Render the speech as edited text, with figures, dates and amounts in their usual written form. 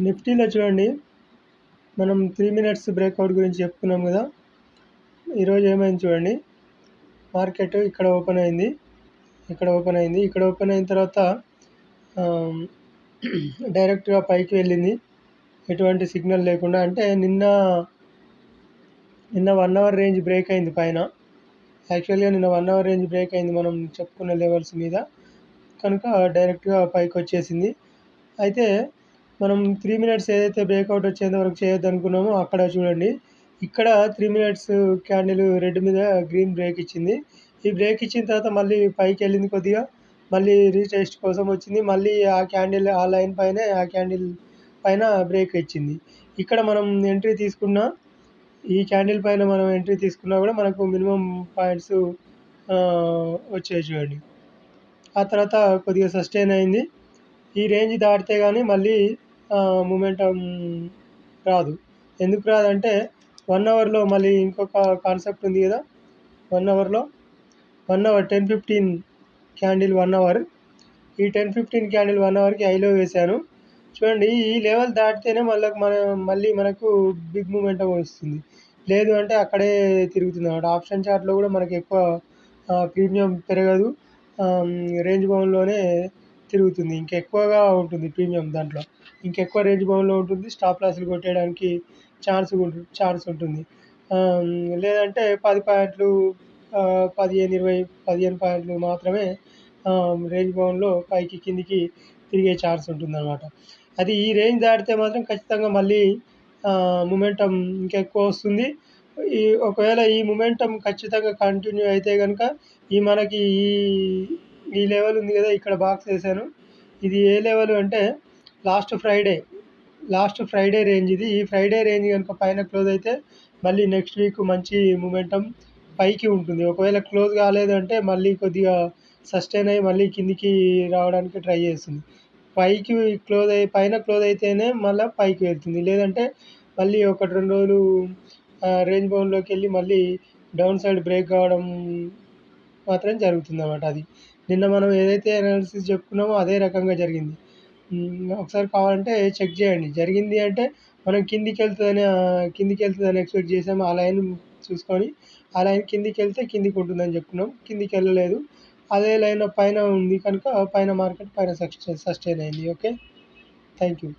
నిఫ్టీలో చూడండి, మనం 3 మినిట్స్ బ్రేక్అవుట్ గురించి చెప్పుకున్నాం కదా. ఈరోజు ఏమైంది చూడండి, మార్కెట్ ఇక్కడ ఓపెన్ అయింది, ఇక్కడ ఓపెన్ అయిన తర్వాత డైరెక్ట్గా పైకి వెళ్ళింది, ఎటువంటి సిగ్నల్ లేకుండా. అంటే నిన్న 1 అవర్ రేంజ్ బ్రేక్ అయింది పైన. యాక్చువల్గా నిన్న 1 అవర్ రేంజ్ బ్రేక్ అయింది మనం చెప్పుకున్న లెవెల్స్ మీద, కనుక డైరెక్ట్గా పైకి వచ్చేసింది. అయితే మనం 3 మినిట్స్ ఏదైతే బ్రేక్అవుట్ వచ్చేంత వరకు చేయొద్దు అనుకున్నామో అక్కడ చూడండి, ఇక్కడ 3 మినిట్స్ క్యాండిల్ రెడ్ మీద గ్రీన్ బ్రేక్ ఇచ్చింది. ఈ బ్రేక్ ఇచ్చిన తర్వాత మళ్ళీ పైకి వెళ్ళింది కొద్దిగా, మళ్ళీ రీటెస్ట్ కోసం వచ్చింది, మళ్ళీ ఆ క్యాండిల్ ఆ లైన్ పైనే ఆ క్యాండిల్ పైన బ్రేక్ ఇచ్చింది. ఇక్కడ మనం ఎంట్రీ తీసుకున్నా, ఈ క్యాండిల్ పైన మనం ఎంట్రీ తీసుకున్నా కూడా మనకు మినిమం పాయింట్స్ వచ్చాయి చూడండి. ఆ తర్వాత కొద్దిగా సస్టైన్ అయింది. ఈ రేంజ్ దాటితే కానీ మళ్ళీ మొమెంటం రాదు. ఎందుకు రాదంటే 1 అవర్లో మళ్ళీ ఇంకొక కాన్సెప్ట్ ఉంది కదా. 1 అవర్ 10-15 క్యాండిల్ 1 అవర్. ఈ 10-15 క్యాండిల్ 1 అవర్కి హైలో వేశాను చూడండి. ఈ లెవెల్ దాటితేనే మళ్ళీ మనకు బిగ్ మొమెంటం వస్తుంది, లేదు అంటే అక్కడే తిరుగుతుంది అన్నమాట. ఆప్షన్ చార్ట్లో కూడా మనకి ఎక్కువ ప్రీమియం పెరగదు, రేంజ్ బౌండ్లోనే తిరుగుతుంది. ఇంకెక్కువగా ఉంటుంది ప్రీమియం, దాంట్లో ఇంకెక్కువ రేంజ్ బౌండ్లో ఉంటుంది. స్టాప్ లాస్లు కొట్టేయడానికి ఛాన్స్ ఉంటుంది. లేదంటే 10 పాయింట్లు 15 పాయింట్లు మాత్రమే రేంజ్ బౌండ్లో పైకి కిందికి తిరిగే ఛాన్స్ ఉంటుందన్నమాట. అది ఈ రేంజ్ దాటితే మాత్రం ఖచ్చితంగా మళ్ళీ మొమెంటం ఇంకెక్కువ వస్తుంది. ఒకవేళ ఈ మొమెంటం ఖచ్చితంగా కంటిన్యూ అయితే కనుక మనకి ఈ లెవెల్ ఉంది కదా, ఇక్కడ బాక్స్ వేసాను. ఇది ఏ లెవెల్ అంటే లాస్ట్ ఫ్రైడే రేంజ్ ఇది. ఈ ఫ్రైడే రేంజ్ కనుక పైన క్లోజ్ అయితే మళ్ళీ నెక్స్ట్ వీక్ మంచి మొమెంటం పైకి ఉంటుంది. ఒకవేళ క్లోజ్ కాలేదంటే మళ్ళీ కొద్దిగా సస్టైన్ అయ్యి మళ్ళీ కిందికి రావడానికి ట్రై చేస్తుంది. పైన క్లోజ్ అయితేనే మళ్ళీ పైకి వెళ్తుంది, లేదంటే మళ్ళీ 1-2 రోజులు రేంజ్ బౌండ్లోకి వెళ్ళి మళ్ళీ డౌన్ సైడ్ బ్రేక్ కావడం మాత్రం జరుగుతుందన్నమాట. అది నిన్న మనం ఏదైతే అనాలిసిస్ చెప్పుకున్నామో అదే రకంగా జరిగింది. ఒకసారి కావాలంటే చెక్ చేయండి. జరిగింది అంటే మనం కిందికి వెళ్తుందని ఎక్స్పెక్ట్ చేసాము. ఆ లైన్ చూసుకొని ఆ లైన్ కిందికి వెళ్తే కిందికి ఉంటుందని చెప్పుకున్నాం, కిందికి వెళ్ళలేదు. అదే లైన్ పైన ఉంది కనుక పైన మార్కెట్ పైన సస్టైన్ అయింది. Okay, thank you.